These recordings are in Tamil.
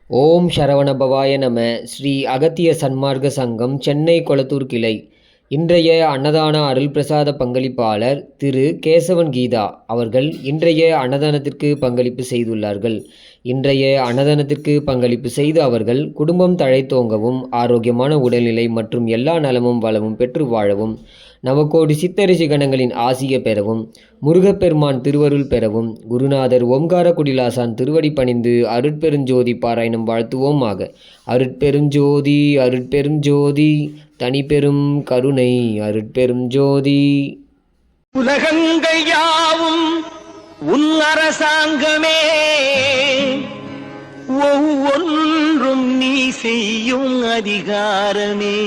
ஓம் சரவணபவாய நம. ஸ்ரீ அகத்திய சன்மார்க்க சங்கம், சென்னை கொளத்தூர் கிளை. இன்றைய அன்னதான அருள் பிரசாத பங்களிப்பாளர் திரு கேசவன் கீதா அவர்கள் இன்றைய அன்னதானத்திற்கு பங்களிப்பு செய்துள்ளார்கள். இன்றைய அன்னதானத்திற்கு பங்களிப்பு செய்த அவர்கள் குடும்பம் தழைத்தோங்கவும், ஆரோக்கியமான உடல்நிலை மற்றும் எல்லா நலமும் வளமும் பெற்று வாழவும், நவகோடி சித்தரிஷி கணங்களின் ஆசிய பெறவும், முருகப்பெருமான் திருவருள் பெறவும், குருநாதர் ஓம்கார குடிலாசான் திருவடி பணிந்து அருட்பெருஞ்சோதி பாராயணம் வாழ்த்துவோமாக. அருட்பெருஞ்சோதி அருட்பெருஞ்சோதி தனிப்பெரும் கருணை அருட்பெரும் ஜோதி. உலகங்கள் யாவும் உன் அரசாங்கமே, ஒவ்வொன்றும் நீ செய்யும் அதிகாரமே.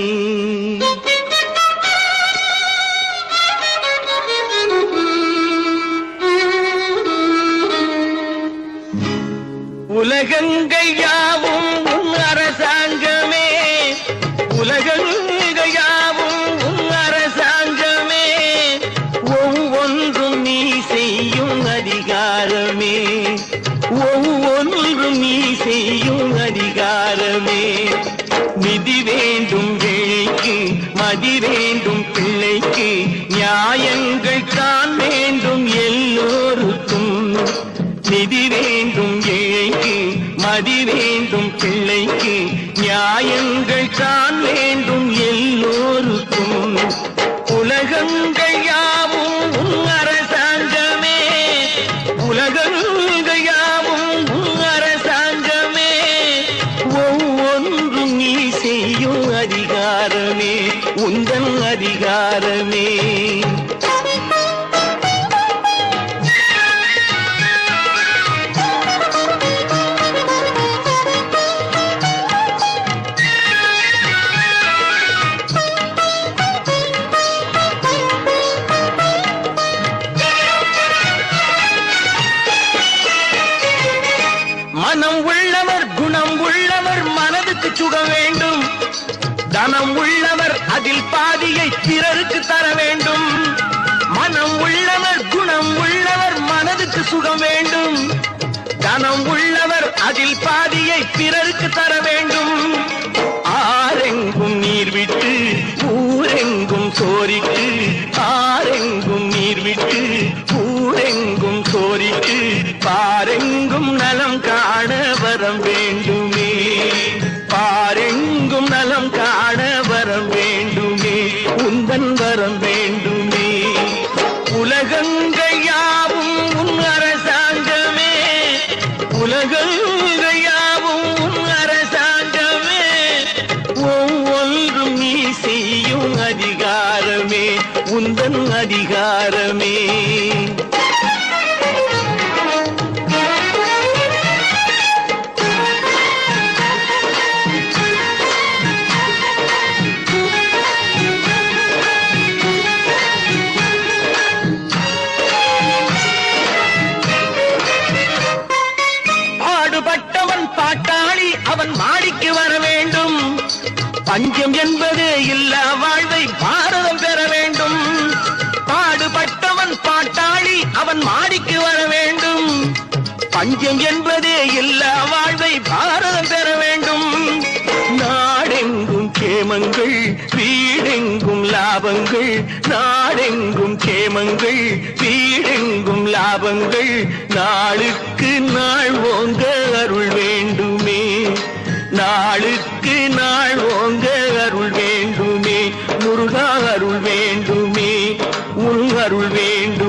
உலகங்கள் யாவும் உன் அரசாங்கமே, உலகங்கள் யாவும் உன் அரசாங்கமே, ஒவ்வொன்றும் நீ செய்யும் அதிகாரமே, ஒவ்வொன்றும் நீ செய்யும் அதிகாரமே. நிதி வேண்டும் ஏழைக்கு, மதி வேண்டும் பிள்ளைக்கு, நியாயங்கள் தான் வேண்டும் எல்லோருக்கும். நிதி வேண்டும் ஏழைக்கு, மதி வேண்டும் பிள்ளைக்கு, நியாயங்கள் தான் வேண்டும் எல்லோருக்கும். உலகங்கள் யாவும் உன் அரசாங்கமே, உலகங்கள் யாவும் உன் அரசாங்கமே, ஒவ்வொன்றும் நீ செய்யும் அதிகாரமே, உந்தன் அதிகாரமே. மனம் உள்ளவர் குணம் உள்ளவர் மனதுக்கு சுகம் வேண்டும். தனம் உள்ளவர் அதில் பாதியை பிறருக்கு தர வேண்டும். மனம் உள்ளவர் குணம் உள்ளவர் மனதுக்கு சுகம் வேண்டும். தனம் உள்ளவர் அதில் பாதியை பிறருக்கு தர வேண்டும். ஆரெங்கும் நீர் விட்டு ஊரெங்கும் சோரிக்கு, ஆரெங்கும் நீர் விட்டு ஊரெங்கும் சோரிக்கு, பாரெங்கும் நலம் காண வரம் வேண்டுமே, பாரெங்கும் நலம் காண வரம் வேண்டுமே, உந்தன் வரம் வேண்டுமே. உலகங்கள் யாவும் உன் அரசாங்கமே, உலகங்கள் யாவும் உன் அரசாங்கமே, ஒவ்வொன்றும் நீ செய்யும் அதிகாரமே, உந்தன் அதிகாரமே. பாட்டாளி அவன் மாடிக்கு வர வேண்டும். பஞ்சம் என்பது இல்லா வாழ்வை பாரதம் பெற வேண்டும். பாடுபட்டவன் பாட்டாளி அவன் மாடிக்கு வர வேண்டும். பஞ்சம் என்பது இல்லா வாழ்வை பாரதம் பெற வேண்டும். நாடெங்கும் கேமங்கள், வீடெங்கும் லாபங்கள், நாடெங்கும் கேமங்கள், வீடெங்கும் லாபங்கள், நாளுக்கு நாள் ஓங்க அருள் வேண்டுமே, நாளுக்கு நாள் ஓங்க அருள் வேண்டுமே, முருகா அருள் வேண்டுமே, உன் அருள் வேண்டும்.